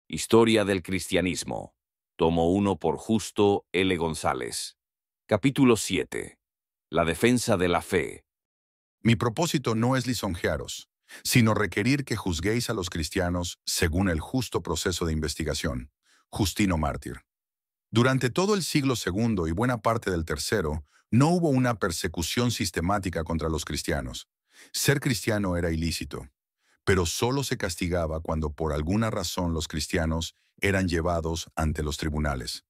Historia del Cristianismo. Tomo 1 por Justo L. González. Capítulo 7. La defensa de la fe. Mi propósito no es lisonjearos, sino requerir que juzguéis a los cristianos según el justo proceso de investigación. Justino Mártir. Durante todo el siglo segundo y buena parte del tercero, no hubo una persecución sistemática contra los cristianos. Ser cristiano era ilícito, pero solo se castigaba cuando por alguna razón los cristianos eran llevados ante los tribunales.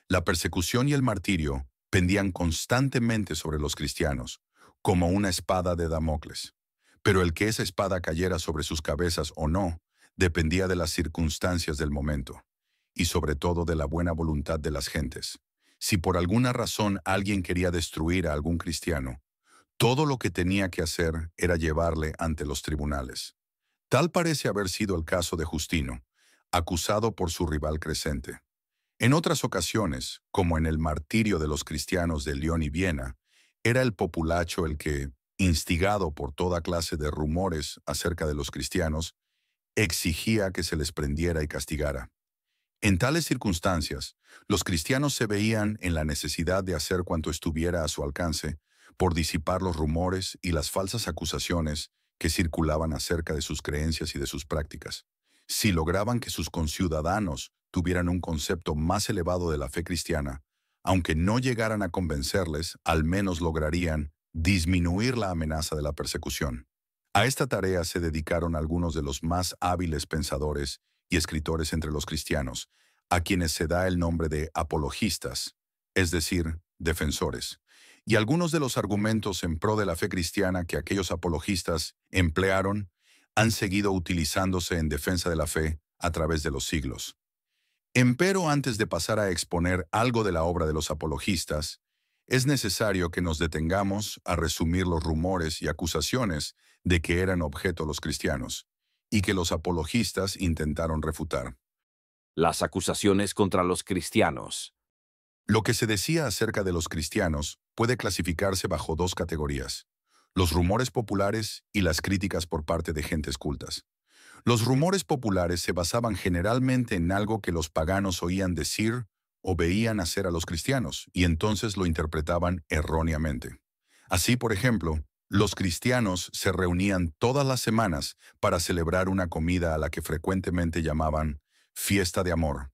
La persecución y el martirio pendían constantemente sobre los cristianos, como una espada de Damocles. Pero el que esa espada cayera sobre sus cabezas o no, dependía de las circunstancias del momento, y sobre todo de la buena voluntad de las gentes. Si por alguna razón alguien quería destruir a algún cristiano, todo lo que tenía que hacer era llevarle ante los tribunales. Tal parece haber sido el caso de Justino, acusado por su rival Crescente. En otras ocasiones, como en el martirio de los cristianos de León y Viena, era el populacho el que, instigado por toda clase de rumores acerca de los cristianos, exigía que se les prendiera y castigara. En tales circunstancias, los cristianos se veían en la necesidad de hacer cuanto estuviera a su alcance por disipar los rumores y las falsas acusaciones que circulaban acerca de sus creencias y de sus prácticas. Si lograban que sus conciudadanos tuvieran un concepto más elevado de la fe cristiana, aunque no llegaran a convencerles, al menos lograrían disminuir la amenaza de la persecución. A esta tarea se dedicaron algunos de los más hábiles pensadores y escritores entre los cristianos, a quienes se da el nombre de apologistas, es decir, defensores. Y algunos de los argumentos en pro de la fe cristiana que aquellos apologistas emplearon han seguido utilizándose en defensa de la fe a través de los siglos. Empero, antes de pasar a exponer algo de la obra de los apologistas, es necesario que nos detengamos a resumir los rumores y acusaciones de que eran objeto los cristianos, y que los apologistas intentaron refutar. Las acusaciones contra los cristianos. Lo que se decía acerca de los cristianos puede clasificarse bajo dos categorías: los rumores populares y las críticas por parte de gentes cultas. Los rumores populares se basaban generalmente en algo que los paganos oían decir o veían hacer a los cristianos, y entonces lo interpretaban erróneamente. Así, por ejemplo, los cristianos se reunían todas las semanas para celebrar una comida a la que frecuentemente llamaban fiesta de amor.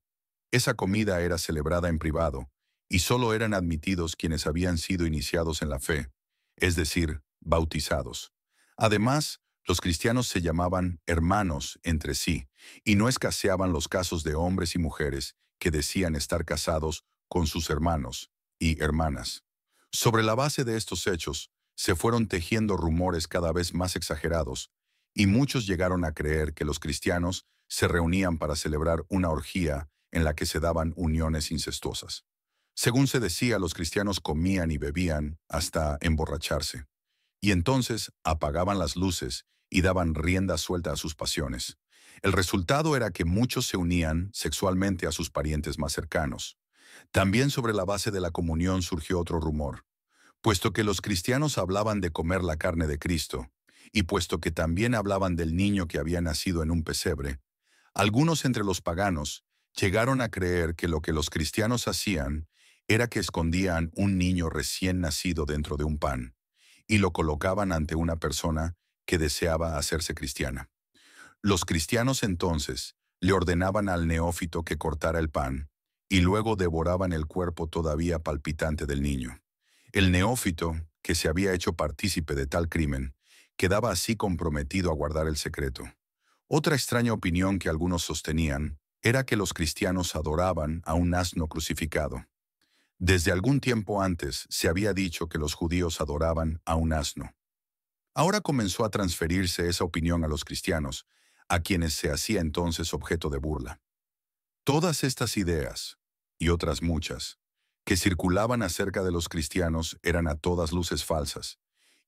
Esa comida era celebrada en privado, y solo eran admitidos quienes habían sido iniciados en la fe, es decir, bautizados. Además, los cristianos se llamaban hermanos entre sí, y no escaseaban los casos de hombres y mujeres que decían estar casados con sus hermanos y hermanas. Sobre la base de estos hechos, se fueron tejiendo rumores cada vez más exagerados, y muchos llegaron a creer que los cristianos se reunían para celebrar una orgía en la que se daban uniones incestuosas. Según se decía, los cristianos comían y bebían hasta emborracharse, y entonces apagaban las luces y daban rienda suelta a sus pasiones. El resultado era que muchos se unían sexualmente a sus parientes más cercanos. También sobre la base de la comunión surgió otro rumor. Puesto que los cristianos hablaban de comer la carne de Cristo, y puesto que también hablaban del niño que había nacido en un pesebre, algunos entre los paganos llegaron a creer que lo que los cristianos hacían era que escondían un niño recién nacido dentro de un pan, y lo colocaban ante una persona que deseaba hacerse cristiana. Los cristianos entonces le ordenaban al neófito que cortara el pan, y luego devoraban el cuerpo todavía palpitante del niño. El neófito, que se había hecho partícipe de tal crimen, quedaba así comprometido a guardar el secreto. Otra extraña opinión que algunos sostenían era que los cristianos adoraban a un asno crucificado. Desde algún tiempo antes se había dicho que los judíos adoraban a un asno. Ahora comenzó a transferirse esa opinión a los cristianos, a quienes se hacía entonces objeto de burla. Todas estas ideas, y otras muchas, que circulaban acerca de los cristianos eran a todas luces falsas,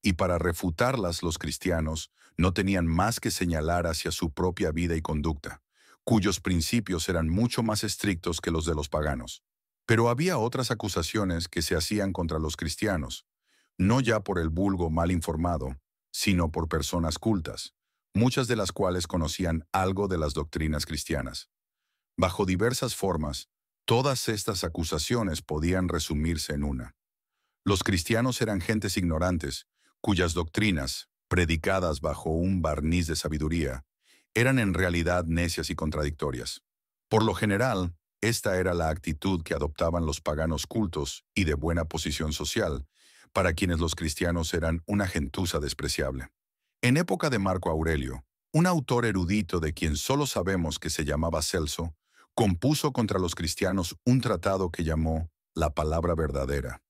y para refutarlas los cristianos no tenían más que señalar hacia su propia vida y conducta, cuyos principios eran mucho más estrictos que los de los paganos. Pero había otras acusaciones que se hacían contra los cristianos, no ya por el vulgo mal informado, sino por personas cultas, muchas de las cuales conocían algo de las doctrinas cristianas. Bajo diversas formas, todas estas acusaciones podían resumirse en una. Los cristianos eran gentes ignorantes, cuyas doctrinas, predicadas bajo un barniz de sabiduría, eran en realidad necias y contradictorias. Por lo general, esta era la actitud que adoptaban los paganos cultos y de buena posición social, para quienes los cristianos eran una gentuza despreciable. En época de Marco Aurelio, un autor erudito de quien solo sabemos que se llamaba Celso, compuso contra los cristianos un tratado que llamó La Palabra Verdadera.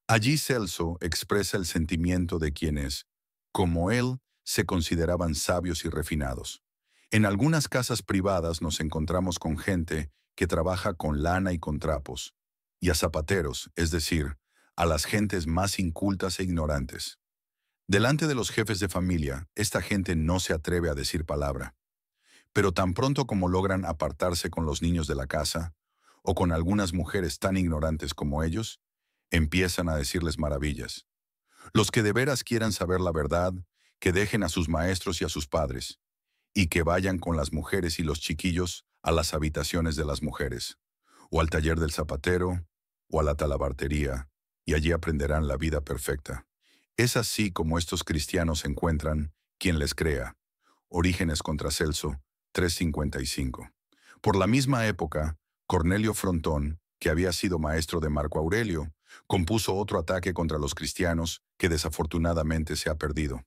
Allí Celso expresa el sentimiento de quienes, como él, se consideraban sabios y refinados. En algunas casas privadas nos encontramos con gente que trabaja con lana y con trapos, y a zapateros, es decir, a las gentes más incultas e ignorantes. Delante de los jefes de familia, esta gente no se atreve a decir palabra, pero tan pronto como logran apartarse con los niños de la casa, o con algunas mujeres tan ignorantes como ellos, empiezan a decirles maravillas. Los que de veras quieran saber la verdad, que dejen a sus maestros y a sus padres, y que vayan con las mujeres y los chiquillos a las habitaciones de las mujeres, o al taller del zapatero, o a la talabartería, y allí aprenderán la vida perfecta. Es así como estos cristianos encuentran quien les crea. Orígenes contra Celso, 355. Por la misma época, Cornelio Frontón, que había sido maestro de Marco Aurelio, compuso otro ataque contra los cristianos que desafortunadamente se ha perdido.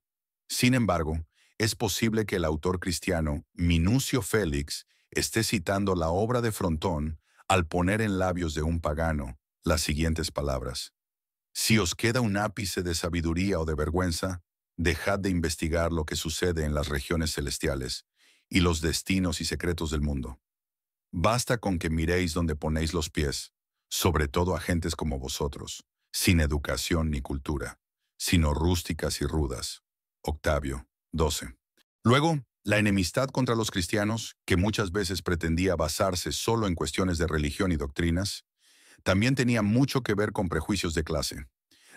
Sin embargo, es posible que el autor cristiano Minucio Félix esté citando la obra de Frontón al poner en labios de un pagano las siguientes palabras: si os queda un ápice de sabiduría o de vergüenza, dejad de investigar lo que sucede en las regiones celestiales y los destinos y secretos del mundo. Basta con que miréis donde ponéis los pies, sobre todo a gentes como vosotros, sin educación ni cultura, sino rústicas y rudas. Octavio, 12. Luego, la enemistad contra los cristianos, que muchas veces pretendía basarse solo en cuestiones de religión y doctrinas, también tenía mucho que ver con prejuicios de clase.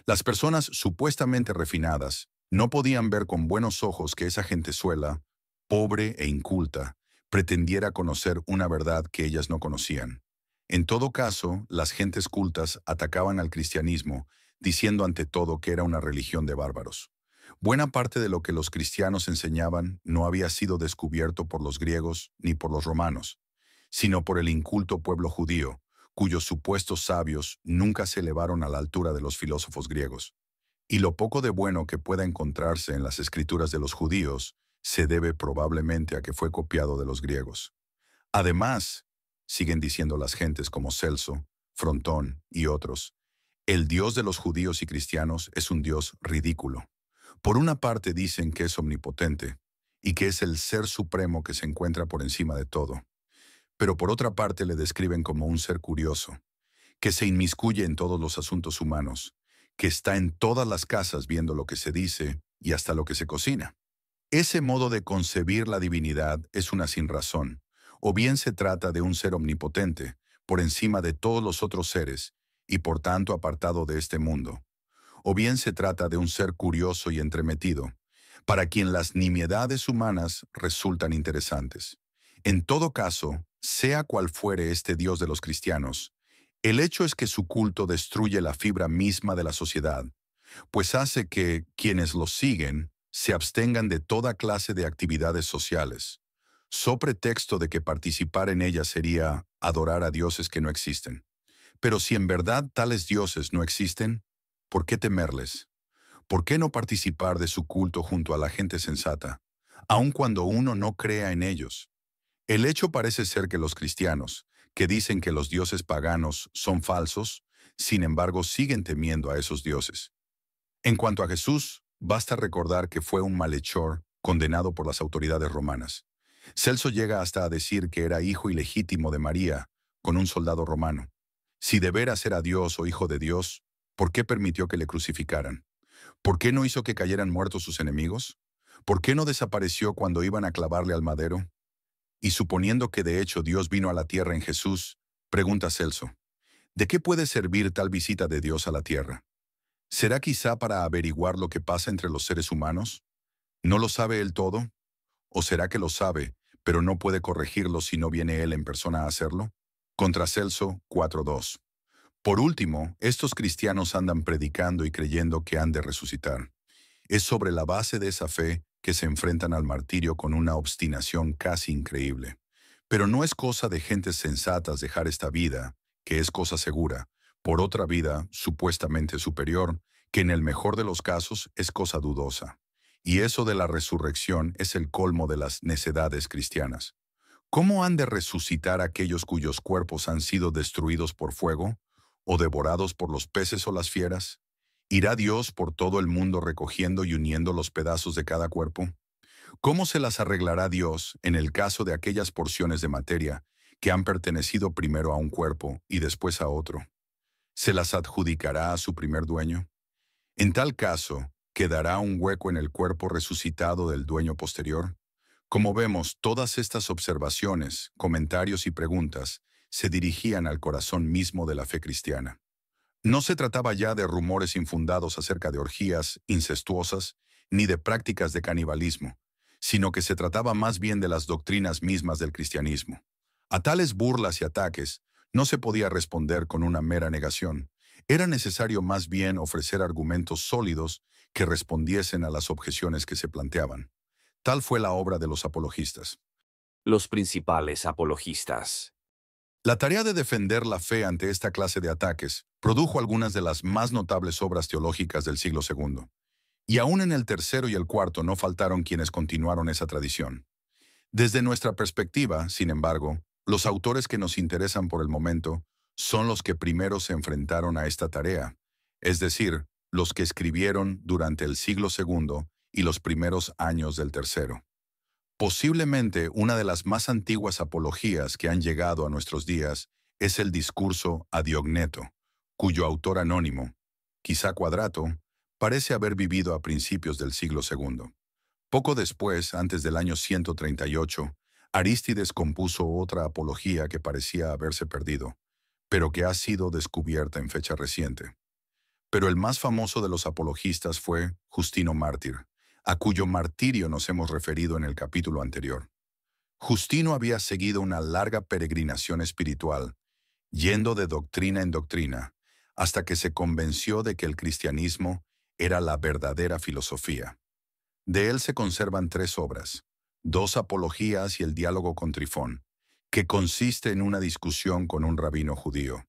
Las personas supuestamente refinadas no podían ver con buenos ojos que esa gentezuela, pobre e inculta, pretendiera conocer una verdad que ellas no conocían. En todo caso, las gentes cultas atacaban al cristianismo, diciendo ante todo que era una religión de bárbaros. Buena parte de lo que los cristianos enseñaban no había sido descubierto por los griegos ni por los romanos, sino por el inculto pueblo judío, cuyos supuestos sabios nunca se elevaron a la altura de los filósofos griegos. Y lo poco de bueno que pueda encontrarse en las escrituras de los judíos se debe probablemente a que fue copiado de los griegos. Además, siguen diciendo las gentes como Celso, Frontón y otros, el Dios de los judíos y cristianos es un Dios ridículo. Por una parte dicen que es omnipotente y que es el ser supremo que se encuentra por encima de todo, pero por otra parte le describen como un ser curioso, que se inmiscuye en todos los asuntos humanos, que está en todas las casas viendo lo que se dice y hasta lo que se cocina. Ese modo de concebir la divinidad es una sinrazón, o bien se trata de un ser omnipotente, por encima de todos los otros seres, y por tanto apartado de este mundo, o bien se trata de un ser curioso y entremetido, para quien las nimiedades humanas resultan interesantes. En todo caso, sea cual fuere este Dios de los cristianos, el hecho es que su culto destruye la fibra misma de la sociedad, pues hace que quienes lo siguen se abstengan de toda clase de actividades sociales, so pretexto de que participar en ellas sería adorar a dioses que no existen. Pero si en verdad tales dioses no existen, ¿por qué temerles? ¿Por qué no participar de su culto junto a la gente sensata, aun cuando uno no crea en ellos? El hecho parece ser que los cristianos, que dicen que los dioses paganos son falsos, sin embargo siguen temiendo a esos dioses. En cuanto a Jesús, basta recordar que fue un malhechor condenado por las autoridades romanas. Celso llega hasta a decir que era hijo ilegítimo de María, con un soldado romano. Si de veras era Dios o hijo de Dios, ¿por qué permitió que le crucificaran? ¿Por qué no hizo que cayeran muertos sus enemigos? ¿Por qué no desapareció cuando iban a clavarle al madero? Y suponiendo que de hecho Dios vino a la tierra en Jesús, pregunta Celso, ¿de qué puede servir tal visita de Dios a la tierra? ¿Será quizá para averiguar lo que pasa entre los seres humanos? ¿No lo sabe él todo? ¿O será que lo sabe, pero no puede corregirlos si no viene él en persona a hacerlo. Contra Celso 4:2. Por último, estos cristianos andan predicando y creyendo que han de resucitar. Es sobre la base de esa fe que se enfrentan al martirio con una obstinación casi increíble. Pero no es cosa de gentes sensatas dejar esta vida, que es cosa segura, por otra vida supuestamente superior, que en el mejor de los casos es cosa dudosa. Y eso de la resurrección es el colmo de las necedades cristianas. ¿Cómo han de resucitar aquellos cuyos cuerpos han sido destruidos por fuego, o devorados por los peces o las fieras? ¿Irá Dios por todo el mundo recogiendo y uniendo los pedazos de cada cuerpo? ¿Cómo se las arreglará Dios en el caso de aquellas porciones de materia que han pertenecido primero a un cuerpo y después a otro? ¿Se las adjudicará a su primer dueño? En tal caso, ¿quedará un hueco en el cuerpo resucitado del dueño posterior? Como vemos, todas estas observaciones, comentarios y preguntas se dirigían al corazón mismo de la fe cristiana. No se trataba ya de rumores infundados acerca de orgías incestuosas ni de prácticas de canibalismo, sino que se trataba más bien de las doctrinas mismas del cristianismo. A tales burlas y ataques no se podía responder con una mera negación. Era necesario más bien ofrecer argumentos sólidos que respondiesen a las objeciones que se planteaban. Tal fue la obra de los apologistas. Los principales apologistas. La tarea de defender la fe ante esta clase de ataques produjo algunas de las más notables obras teológicas del siglo II. Y aún en el tercero y el cuarto no faltaron quienes continuaron esa tradición. Desde nuestra perspectiva, sin embargo, los autores que nos interesan por el momento son los que primero se enfrentaron a esta tarea, es decir, los que escribieron durante el siglo II y los primeros años del tercero. Posiblemente una de las más antiguas apologías que han llegado a nuestros días es el discurso a Diogneto, cuyo autor anónimo, quizá Quadrato, parece haber vivido a principios del siglo II. Poco después, antes del año 138, Arístides compuso otra apología que parecía haberse perdido, pero que ha sido descubierta en fecha reciente. Pero el más famoso de los apologistas fue Justino Mártir, a cuyo martirio nos hemos referido en el capítulo anterior. Justino había seguido una larga peregrinación espiritual, yendo de doctrina en doctrina, hasta que se convenció de que el cristianismo era la verdadera filosofía. De él se conservan 3 obras, 2 apologías y el diálogo con Trifón, que consiste en una discusión con un rabino judío.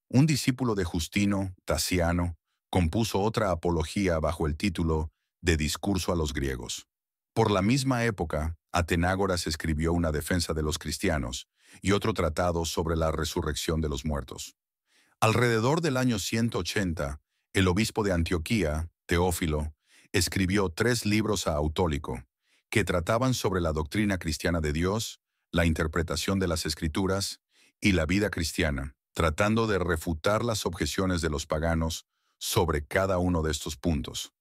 Un discípulo de Justino, Tasiano, compuso otra apología bajo el título de Discurso a los griegos. Por la misma época, Atenágoras escribió una defensa de los cristianos y otro tratado sobre la resurrección de los muertos. Alrededor del año 180, el obispo de Antioquía, Teófilo, escribió 3 libros a Autólico, que trataban sobre la doctrina cristiana de Dios, la interpretación de las Escrituras y la vida cristiana, tratando de refutar las objeciones de los paganos sobre cada uno de estos puntos.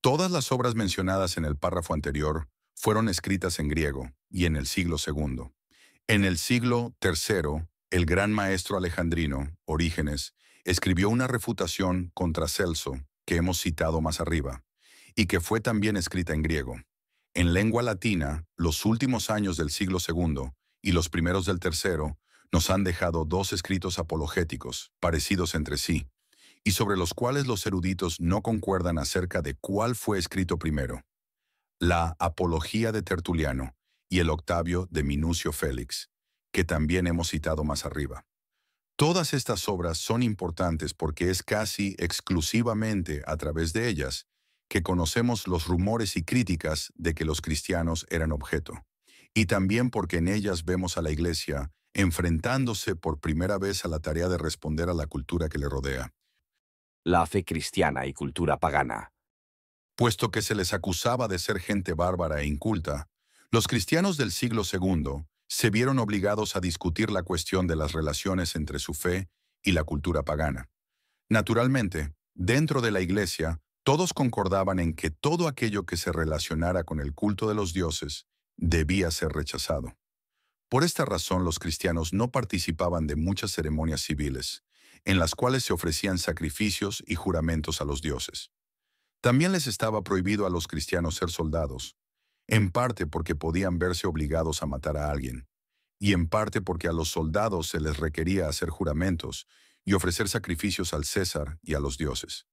Todas las obras mencionadas en el párrafo anterior fueron escritas en griego y en el siglo II. En el siglo III, el gran maestro alejandrino, Orígenes, escribió una refutación contra Celso, que hemos citado más arriba, y que fue también escrita en griego. En lengua latina, los últimos años del siglo II y los primeros del tercero nos han dejado 2 escritos apologéticos, parecidos entre sí, y sobre los cuales los eruditos no concuerdan acerca de cuál fue escrito primero: la Apología de Tertuliano y el Octavio de Minucio Félix, que también hemos citado más arriba. Todas estas obras son importantes porque es casi exclusivamente a través de ellas que conocemos los rumores y críticas de que los cristianos eran objeto, y también porque en ellas vemos a la Iglesia enfrentándose por primera vez a la tarea de responder a la cultura que le rodea. La fe cristiana y cultura pagana. Puesto que se les acusaba de ser gente bárbara e inculta, los cristianos del siglo II se vieron obligados a discutir la cuestión de las relaciones entre su fe y la cultura pagana. Naturalmente, dentro de la Iglesia, todos concordaban en que todo aquello que se relacionara con el culto de los dioses debía ser rechazado. Por esta razón, los cristianos no participaban de muchas ceremonias civiles, en las cuales se ofrecían sacrificios y juramentos a los dioses. También les estaba prohibido a los cristianos ser soldados, en parte porque podían verse obligados a matar a alguien, y en parte porque a los soldados se les requería hacer juramentos y ofrecer sacrificios al César y a los dioses.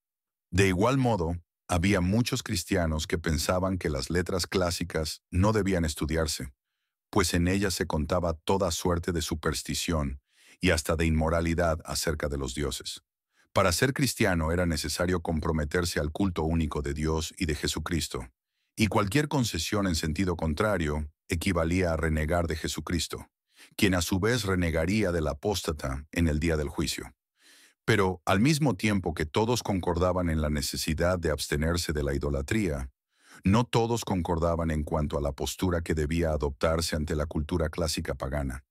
De igual modo, había muchos cristianos que pensaban que las letras clásicas no debían estudiarse, pues en ellas se contaba toda suerte de superstición y hasta de inmoralidad acerca de los dioses. Para ser cristiano era necesario comprometerse al culto único de Dios y de Jesucristo, y cualquier concesión en sentido contrario equivalía a renegar de Jesucristo, quien a su vez renegaría del apóstata en el día del juicio. Pero al mismo tiempo que todos concordaban en la necesidad de abstenerse de la idolatría, no todos concordaban en cuanto a la postura que debía adoptarse ante la cultura clásica pagana.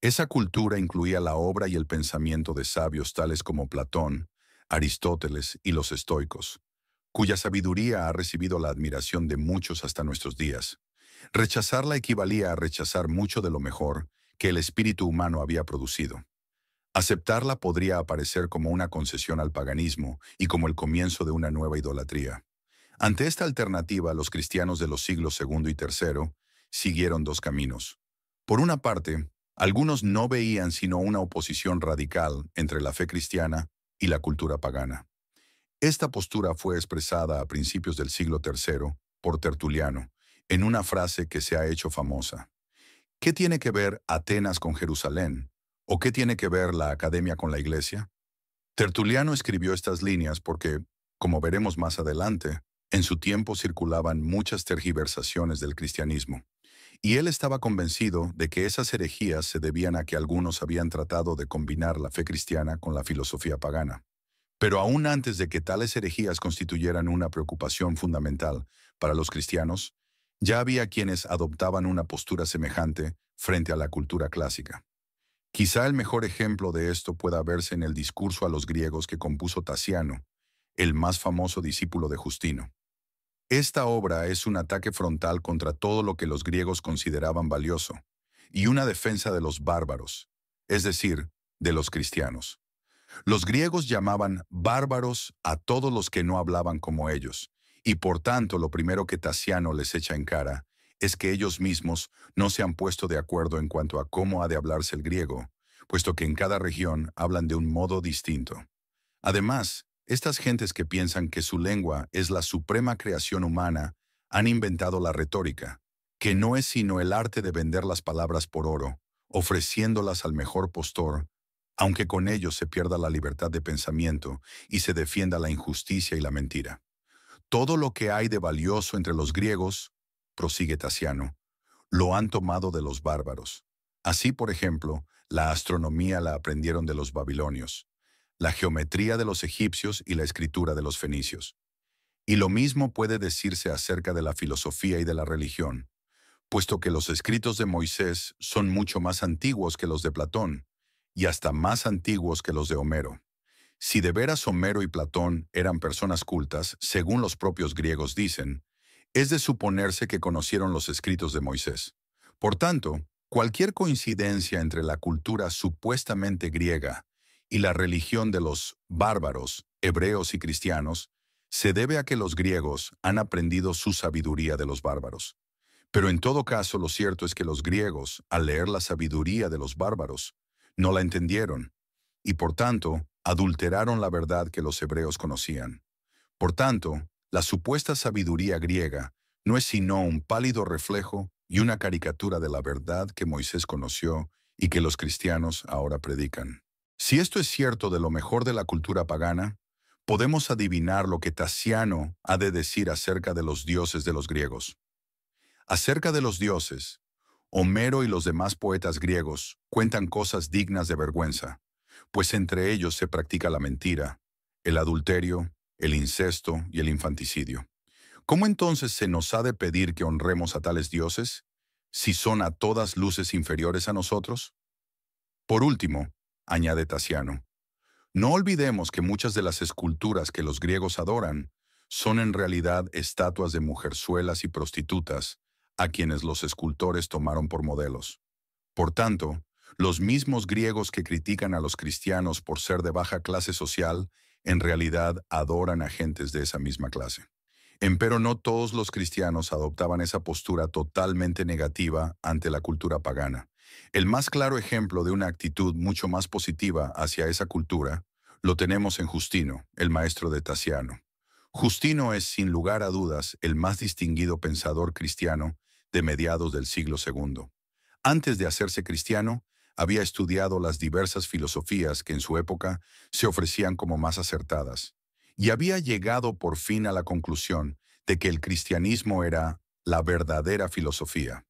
Esa cultura incluía la obra y el pensamiento de sabios tales como Platón, Aristóteles y los estoicos, cuya sabiduría ha recibido la admiración de muchos hasta nuestros días. Rechazarla equivalía a rechazar mucho de lo mejor que el espíritu humano había producido. Aceptarla podría aparecer como una concesión al paganismo y como el comienzo de una nueva idolatría. Ante esta alternativa, los cristianos de los siglos segundo y tercero siguieron dos caminos. Por una parte, algunos no veían sino una oposición radical entre la fe cristiana y la cultura pagana. Esta postura fue expresada a principios del siglo tercero por Tertuliano, en una frase que se ha hecho famosa. ¿Qué tiene que ver Atenas con Jerusalén? ¿O qué tiene que ver la academia con la iglesia? Tertuliano escribió estas líneas porque, como veremos más adelante, en su tiempo circulaban muchas tergiversaciones del cristianismo, y él estaba convencido de que esas herejías se debían a que algunos habían tratado de combinar la fe cristiana con la filosofía pagana. Pero aún antes de que tales herejías constituyeran una preocupación fundamental para los cristianos, ya había quienes adoptaban una postura semejante frente a la cultura clásica. Quizá el mejor ejemplo de esto pueda verse en el discurso a los griegos que compuso Tasiano, el más famoso discípulo de Justino. Esta obra es un ataque frontal contra todo lo que los griegos consideraban valioso, y una defensa de los bárbaros, es decir, de los cristianos. Los griegos llamaban bárbaros a todos los que no hablaban como ellos, y por tanto lo primero que Tasiano les echa en cara es que ellos mismos no se han puesto de acuerdo en cuanto a cómo ha de hablarse el griego, puesto que en cada región hablan de un modo distinto. Además, estas gentes que piensan que su lengua es la suprema creación humana han inventado la retórica, que no es sino el arte de vender las palabras por oro, ofreciéndolas al mejor postor, aunque con ello se pierda la libertad de pensamiento y se defienda la injusticia y la mentira. Todo lo que hay de valioso entre los griegos, prosigue Tasiano, lo han tomado de los bárbaros. Así, por ejemplo, la astronomía la aprendieron de los babilonios, la geometría de los egipcios y la escritura de los fenicios. Y lo mismo puede decirse acerca de la filosofía y de la religión, puesto que los escritos de Moisés son mucho más antiguos que los de Platón, y hasta más antiguos que los de Homero. Si de veras Homero y Platón eran personas cultas, según los propios griegos dicen, es de suponerse que conocieron los escritos de Moisés. Por tanto, cualquier coincidencia entre la cultura supuestamente griega y la religión de los bárbaros, hebreos y cristianos, se debe a que los griegos han aprendido su sabiduría de los bárbaros. Pero en todo caso, lo cierto es que los griegos, al leer la sabiduría de los bárbaros, no la entendieron, y por tanto, adulteraron la verdad que los hebreos conocían. Por tanto, la supuesta sabiduría griega no es sino un pálido reflejo y una caricatura de la verdad que Moisés conoció y que los cristianos ahora predican. Si esto es cierto de lo mejor de la cultura pagana, podemos adivinar lo que Tasiano ha de decir acerca de los dioses de los griegos. Acerca de los dioses, Homero y los demás poetas griegos cuentan cosas dignas de vergüenza, pues entre ellos se practica la mentira, el adulterio, el incesto y el infanticidio. ¿Cómo entonces se nos ha de pedir que honremos a tales dioses, si son a todas luces inferiores a nosotros? Por último, añade Tasiano, no olvidemos que muchas de las esculturas que los griegos adoran son en realidad estatuas de mujerzuelas y prostitutas, a quienes los escultores tomaron por modelos. Por tanto, los mismos griegos que critican a los cristianos por ser de baja clase social, en realidad adoran a gentes de esa misma clase. Empero no todos los cristianos adoptaban esa postura totalmente negativa ante la cultura pagana. El más claro ejemplo de una actitud mucho más positiva hacia esa cultura lo tenemos en Justino, el maestro de Tasiano. Justino es, sin lugar a dudas, el más distinguido pensador cristiano de mediados del siglo segundo. Antes de hacerse cristiano, había estudiado las diversas filosofías que en su época se ofrecían como más acertadas, y había llegado por fin a la conclusión de que el cristianismo era la verdadera filosofía.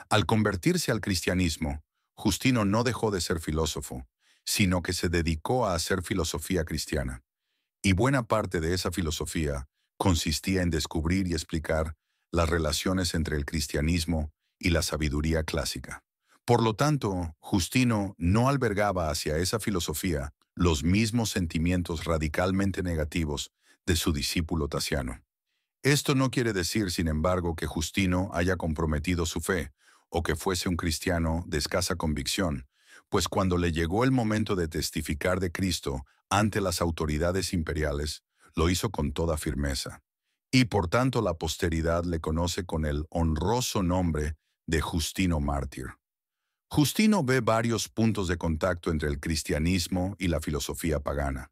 Al convertirse al cristianismo, Justino no dejó de ser filósofo, sino que se dedicó a hacer filosofía cristiana. Y buena parte de esa filosofía consistía en descubrir y explicar las relaciones entre el cristianismo y la sabiduría clásica. Por lo tanto, Justino no albergaba hacia esa filosofía los mismos sentimientos radicalmente negativos de su discípulo Tasiano. Esto no quiere decir, sin embargo, que Justino haya comprometido su fe o que fuese un cristiano de escasa convicción, pues cuando le llegó el momento de testificar de Cristo ante las autoridades imperiales, lo hizo con toda firmeza. Y por tanto la posteridad le conoce con el honroso nombre de Justino Mártir. Justino ve varios puntos de contacto entre el cristianismo y la filosofía pagana.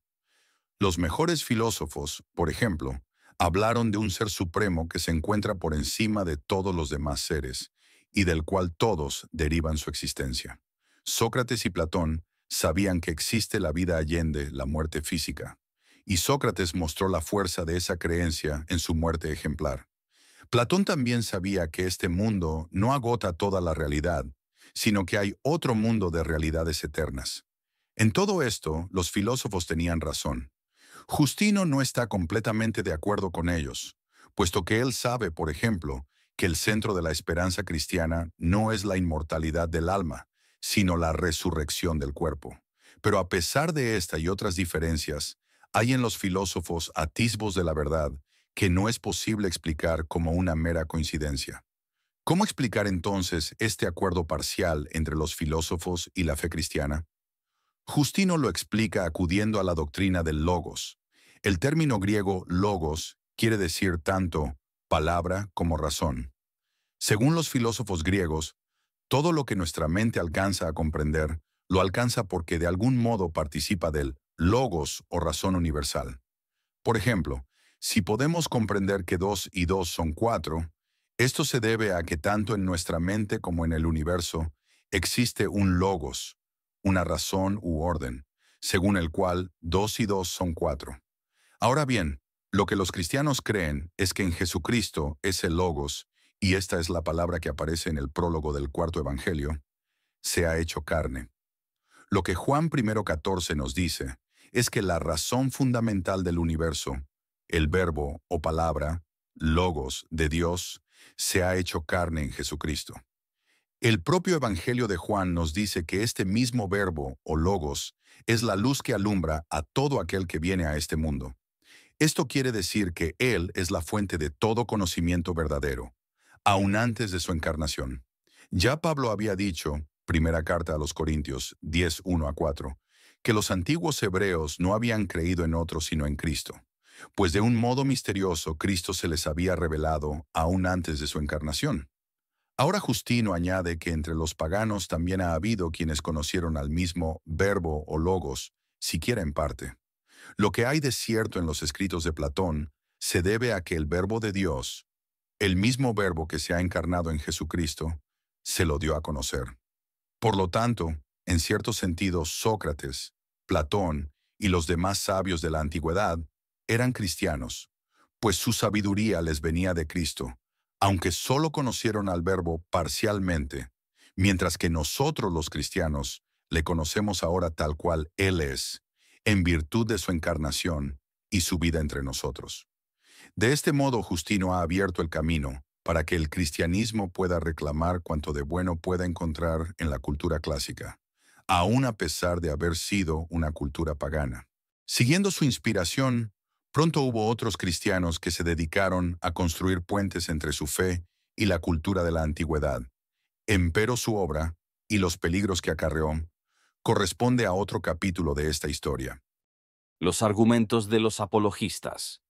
Los mejores filósofos, por ejemplo, hablaron de un ser supremo que se encuentra por encima de todos los demás seres y del cual todos derivan su existencia. Sócrates y Platón sabían que existe la vida allende la muerte física, y Sócrates mostró la fuerza de esa creencia en su muerte ejemplar. Platón también sabía que este mundo no agota toda la realidad, sino que hay otro mundo de realidades eternas. En todo esto, los filósofos tenían razón. Justino no está completamente de acuerdo con ellos, puesto que él sabe, por ejemplo, que el centro de la esperanza cristiana no es la inmortalidad del alma, sino la resurrección del cuerpo. Pero a pesar de esta y otras diferencias, hay en los filósofos atisbos de la verdad que no es posible explicar como una mera coincidencia. ¿Cómo explicar entonces este acuerdo parcial entre los filósofos y la fe cristiana? Justino lo explica acudiendo a la doctrina del logos. El término griego logos quiere decir tanto palabra como razón. Según los filósofos griegos, todo lo que nuestra mente alcanza a comprender, lo alcanza porque de algún modo participa del logos o razón universal. Por ejemplo, si podemos comprender que 2 y 2 son 4, esto se debe a que tanto en nuestra mente como en el universo existe un logos, una razón u orden, según el cual 2 y 2 son 4. Ahora bien, lo que los cristianos creen es que en Jesucristo es el logos, y esta es la palabra que aparece en el prólogo del cuarto evangelio, se ha hecho carne. Lo que Juan 1:14 nos dice es que la razón fundamental del universo, el verbo o palabra, logos de Dios, se ha hecho carne en Jesucristo. El propio Evangelio de Juan nos dice que este mismo verbo o logos es la luz que alumbra a todo aquel que viene a este mundo. Esto quiere decir que Él es la fuente de todo conocimiento verdadero, aun antes de su encarnación. Ya Pablo había dicho, primera carta a los Corintios 10:1-4, que los antiguos hebreos no habían creído en otro sino en Cristo, pues de un modo misterioso Cristo se les había revelado aún antes de su encarnación. Ahora Justino añade que entre los paganos también ha habido quienes conocieron al mismo verbo o logos, siquiera en parte. Lo que hay de cierto en los escritos de Platón se debe a que el verbo de Dios, el mismo verbo que se ha encarnado en Jesucristo, se lo dio a conocer. Por lo tanto, en cierto sentido, Sócrates, Platón y los demás sabios de la antigüedad eran cristianos, pues su sabiduría les venía de Cristo, aunque solo conocieron al verbo parcialmente, mientras que nosotros los cristianos le conocemos ahora tal cual Él es, en virtud de su encarnación y su vida entre nosotros. De este modo, Justino ha abierto el camino para que el cristianismo pueda reclamar cuanto de bueno pueda encontrar en la cultura clásica, aun a pesar de haber sido una cultura pagana. Siguiendo su inspiración, pronto hubo otros cristianos que se dedicaron a construir puentes entre su fe y la cultura de la antigüedad. Empero su obra, y los peligros que acarreó, corresponde a otro capítulo de esta historia. Los argumentos de los apologistas.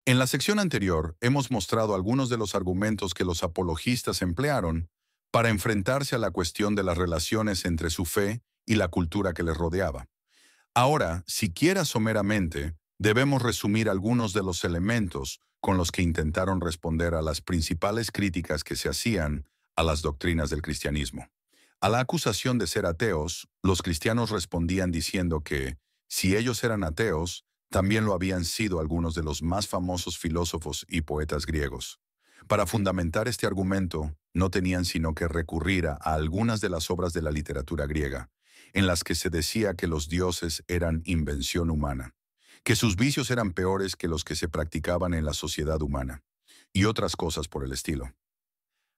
En la sección anterior hemos mostrado algunos de los argumentos que los apologistas emplearon para enfrentarse a la cuestión de las relaciones entre su fe y la cultura que les rodeaba. Ahora, siquiera someramente, debemos resumir algunos de los elementos con los que intentaron responder a las principales críticas que se hacían a las doctrinas del cristianismo. A la acusación de ser ateos, los cristianos respondían diciendo que, si ellos eran ateos, también lo habían sido algunos de los más famosos filósofos y poetas griegos. Para fundamentar este argumento, no tenían sino que recurrir a algunas de las obras de la literatura griega, en las que se decía que los dioses eran invención humana, que sus vicios eran peores que los que se practicaban en la sociedad humana, y otras cosas por el estilo.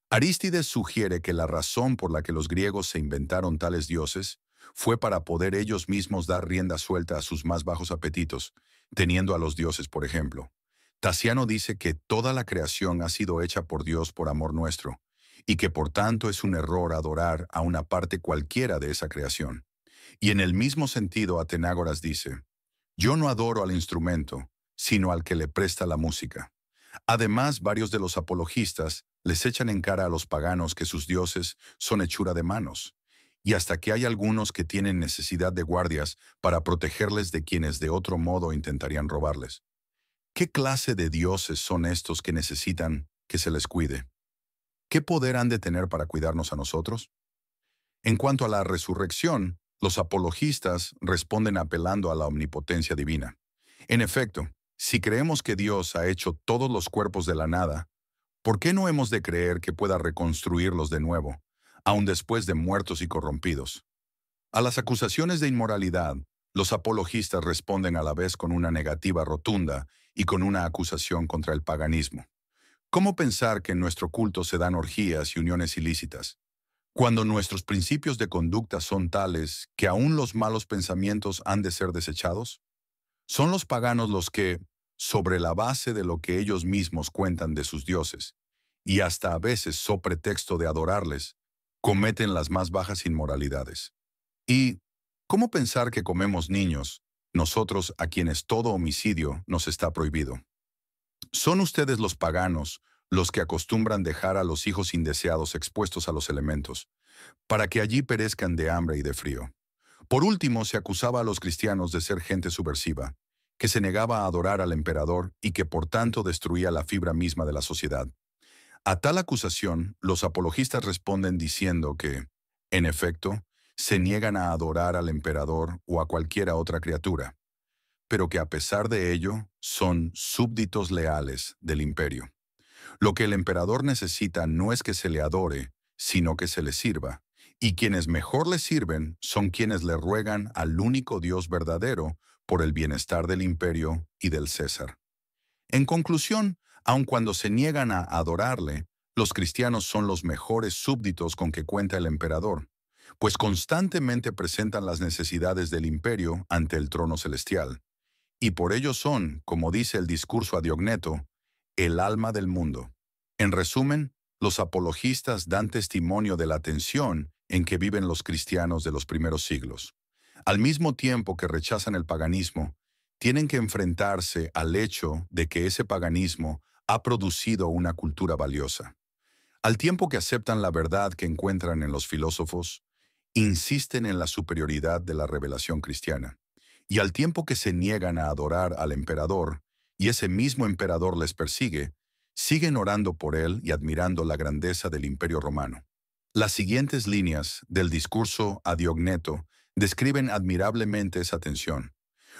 Arístides sugiere que la razón por la que los griegos se inventaron tales dioses fue para poder ellos mismos dar rienda suelta a sus más bajos apetitos, teniendo a los dioses por ejemplo. Tasiano dice que toda la creación ha sido hecha por Dios por amor nuestro, y que por tanto es un error adorar a una parte cualquiera de esa creación. Y en el mismo sentido Atenágoras dice, yo no adoro al instrumento, sino al que le presta la música. Además, varios de los apologistas les echan en cara a los paganos que sus dioses son hechura de manos, y hasta que hay algunos que tienen necesidad de guardias para protegerles de quienes de otro modo intentarían robarles. ¿Qué clase de dioses son estos que necesitan que se les cuide? ¿Qué poder han de tener para cuidarnos a nosotros? En cuanto a la resurrección, los apologistas responden apelando a la omnipotencia divina. En efecto, si creemos que Dios ha hecho todos los cuerpos de la nada, ¿por qué no hemos de creer que pueda reconstruirlos de nuevo, aun después de muertos y corrompidos? A las acusaciones de inmoralidad, los apologistas responden a la vez con una negativa rotunda y con una acusación contra el paganismo. ¿Cómo pensar que en nuestro culto se dan orgías y uniones ilícitas, cuando nuestros principios de conducta son tales que aún los malos pensamientos han de ser desechados? Son los paganos los que, sobre la base de lo que ellos mismos cuentan de sus dioses, y hasta a veces so pretexto de adorarles, cometen las más bajas inmoralidades. ¿Y cómo pensar que comemos niños, nosotros a quienes todo homicidio nos está prohibido? Son ustedes los paganos los que acostumbran dejar a los hijos indeseados expuestos a los elementos, para que allí perezcan de hambre y de frío. Por último, se acusaba a los cristianos de ser gente subversiva, que se negaba a adorar al emperador y que por tanto destruía la fibra misma de la sociedad. A tal acusación, los apologistas responden diciendo que, en efecto, se niegan a adorar al emperador o a cualquiera otra criatura, pero que a pesar de ello son súbditos leales del imperio. Lo que el emperador necesita no es que se le adore, sino que se le sirva, y quienes mejor le sirven son quienes le ruegan al único Dios verdadero por el bienestar del imperio y del César. En conclusión, aun cuando se niegan a adorarle, los cristianos son los mejores súbditos con que cuenta el emperador, pues constantemente presentan las necesidades del imperio ante el trono celestial, y por ello son, como dice el discurso a Diogneto, el alma del mundo. En resumen, los apologistas dan testimonio de la tensión en que viven los cristianos de los primeros siglos. Al mismo tiempo que rechazan el paganismo, tienen que enfrentarse al hecho de que ese paganismo ha producido una cultura valiosa. Al tiempo que aceptan la verdad que encuentran en los filósofos, insisten en la superioridad de la revelación cristiana. Y al tiempo que se niegan a adorar al emperador, y ese mismo emperador les persigue, siguen orando por él y admirando la grandeza del imperio romano. Las siguientes líneas del discurso a Diogneto describen admirablemente esa tensión.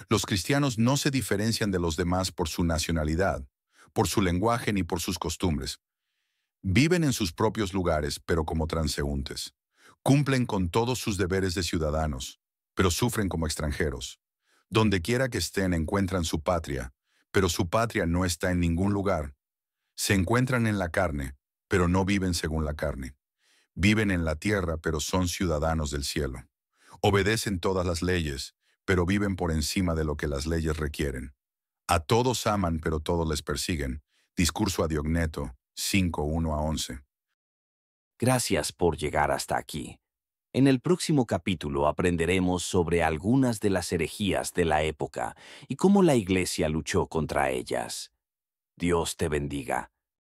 Los cristianos no se diferencian de los demás por su nacionalidad, por su lenguaje ni por sus costumbres. Viven en sus propios lugares, pero como transeúntes. Cumplen con todos sus deberes de ciudadanos, pero sufren como extranjeros. Donde quiera que estén encuentran su patria, pero su patria no está en ningún lugar. Se encuentran en la carne, pero no viven según la carne. Viven en la tierra, pero son ciudadanos del cielo. Obedecen todas las leyes, pero viven por encima de lo que las leyes requieren. A todos aman, pero todos les persiguen. Discurso a Diogneto, 5:1-11. Gracias por llegar hasta aquí. En el próximo capítulo aprenderemos sobre algunas de las herejías de la época y cómo la Iglesia luchó contra ellas. Dios te bendiga.